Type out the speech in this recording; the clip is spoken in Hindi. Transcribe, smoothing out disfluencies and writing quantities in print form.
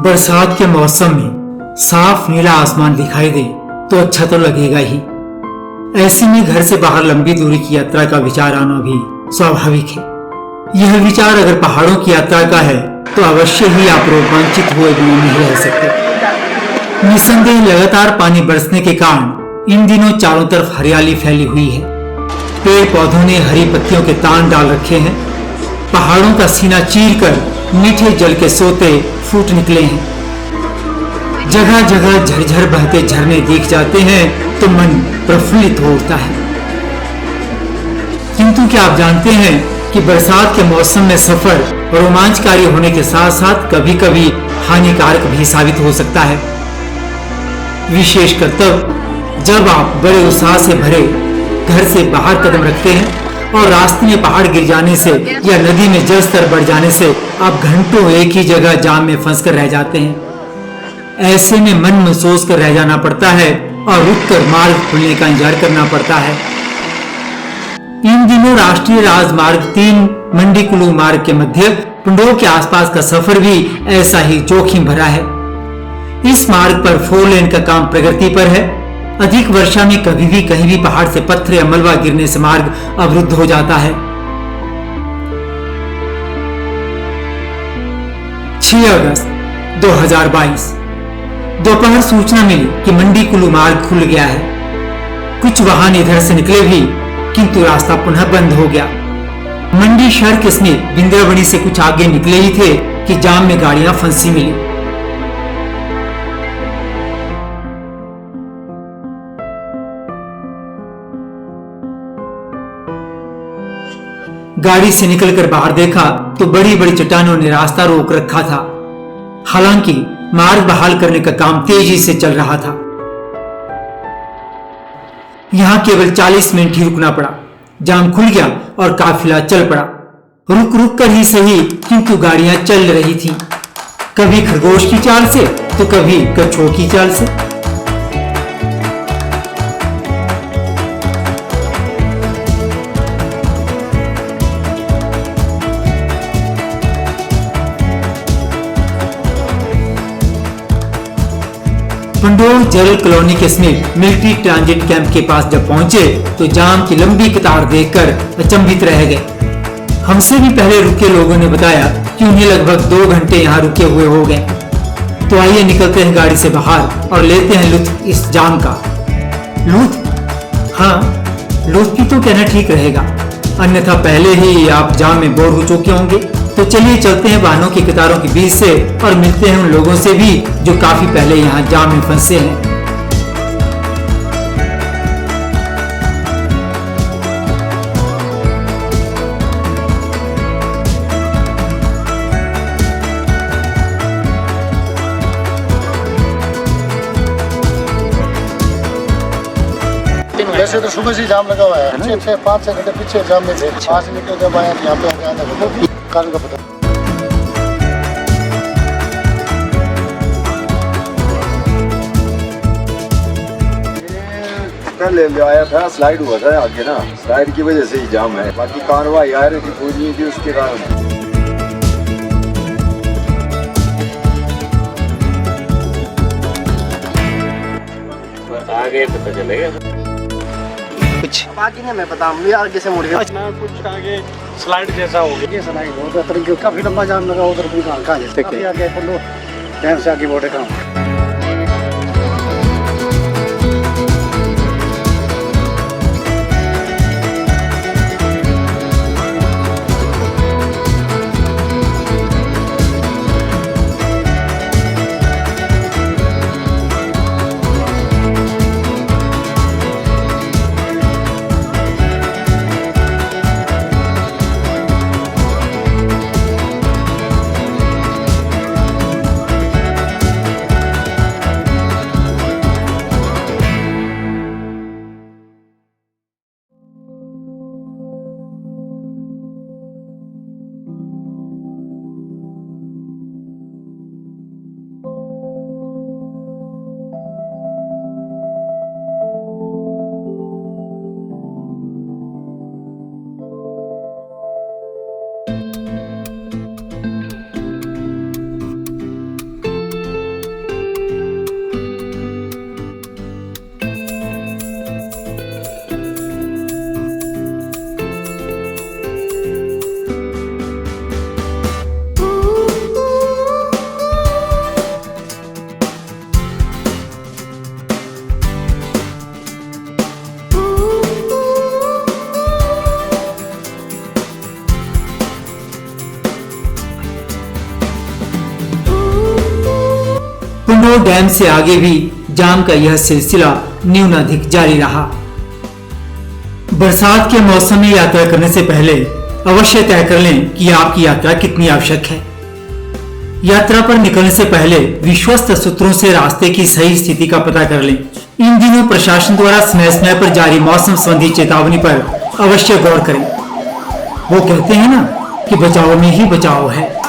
बरसात के मौसम में साफ नीला आसमान दिखाई दे तो अच्छा तो लगेगा ही। ऐसे में घर से बाहर लंबी दूरी की यात्रा का विचार आना भी स्वाभाविक है। यह विचार अगर पहाड़ों की यात्रा का है तो अवश्य ही आप रोमांचित हुए बिना नहीं रह सकते। निस्संदेह लगातार पानी बरसने के कारण इन दिनों चारों तरफ हरियाली फैली हुई है। पेड़ पौधों ने हरी पत्तियों के तान डाल रखे हैं। पहाड़ों का सीना चीरकर मीठे जल के सोते फूट निकले हैं। जगह जगह झरझर बहते झरने दिख जाते हैं तो मन प्रफुल्लित हो उठता है। किंतु क्या आप जानते हैं कि बरसात के मौसम में सफर रोमांचकारी होने के साथ साथ कभी कभी हानिकारक भी साबित हो सकता है। विशेषकर तब जब आप बड़े उत्साह से भरे घर से बाहर कदम रखते हैं और रास्ते में पहाड़ गिर जाने से या नदी में जल स्तर बढ़ जाने से आप घंटों एक ही जगह जाम में फंस कर रह जाते हैं। ऐसे में मन महसूस कर रह जाना पड़ता है और रुककर मार्ग खुलने का इंतजार करना पड़ता है। इन दिनों राष्ट्रीय राजमार्ग 3 मंडी कुल्लू मार्ग के मध्य पिंडोर के आसपास का सफर भी ऐसा ही जोखिम भरा है। इस मार्ग पर 4 लेन का काम प्रगति पर है। अधिक वर्षा में कभी भी कहीं भी पहाड़ से पत्थर या मलबा गिरने से मार्ग अवरुद्ध हो जाता है। 6 अगस्त 2022 दोपहर सूचना मिली कि मंडी कुल्लू मार्ग खुल गया है। कुछ वाहन इधर से निकले भी किंतु रास्ता पुनः बंद हो गया। मंडी शहर के समीप बिंद्रावणी से कुछ आगे निकले ही थे कि जाम में गाड़ियां फंसी मिली। गाड़ी से निकलकर बाहर देखा तो बड़ी बड़ी चट्टानों ने रास्ता रोक रखा था। हालांकि मार्ग बहाल करने का काम तेजी से चल रहा था। यहां केवल 40 मिनट ही रुकना पड़ा। जाम खुल गया और काफिला चल पड़ा। रुक रुक कर ही सही किंतु गाड़ियां चल रही थीं। कभी खरगोश की चाल से तो कभी कछुओं की चाल से। पिंडोर जल कॉलोनी के समीप मिलिट्री ट्रांजिट कैंप के पास जब पहुंचे तो जाम की लंबी कतार देखकर अचंभित रह गए। हमसे भी पहले रुके लोगों ने बताया कि उन्हें लगभग 2 घंटे यहाँ रुके हुए हो गए। तो आइए निकलते हैं गाड़ी से बाहर और लेते हैं लुत्फ इस जाम का। लुत्फ? हाँ, लुत्फ ही तो कहना ठीक रहेगा, अन्यथा पहले ही आप जाम में बोर हो चुके होंगे। तो चलिए चलते हैं वाहनों की कतारों के बीच से और मिलते हैं उन लोगों से भी जो काफी पहले यहाँ जाम में फंसे हैं। वैसे तो सुबह से जाम लगा हुआ है। 5-6 घंटे पीछे जाम में थे। 5 मिनट जब आए यहाँ पे कारण का पता। पहले आया था, स्लाइड हुआ था आगे ना, स्लाइड की वजह से ही जाम है। बाकी कार्रवाई आ रही थी पूरी थी उसके कारण। आगे पता चलेगा कुछ बाकी नहीं मैं बताऊँ आगे से मुड़ गया। कुछ आगे स्लाइड जैसा हो गया। ये स्लाइड हो गया, काफी लंबा जाम लगा उधर भी कहाँ जैसे काफी आगे टाइम से आगे बढ़े काम। बचाव डैम से आगे भी जाम का यह सिलसिला न्यूनाधिक जारी रहा। बरसात के मौसम में यात्रा करने से पहले अवश्य तय कर लें कि आपकी यात्रा कितनी आवश्यक है। यात्रा पर निकलने से पहले विश्वस्त सूत्रों से रास्ते की सही स्थिति का पता कर लें। इन दिनों प्रशासन द्वारा समय समय पर जारी मौसम संबंधी चेतावनी पर अवश्य गौर करें। वो कहते हैं ना कि बचाव में ही बचाव है।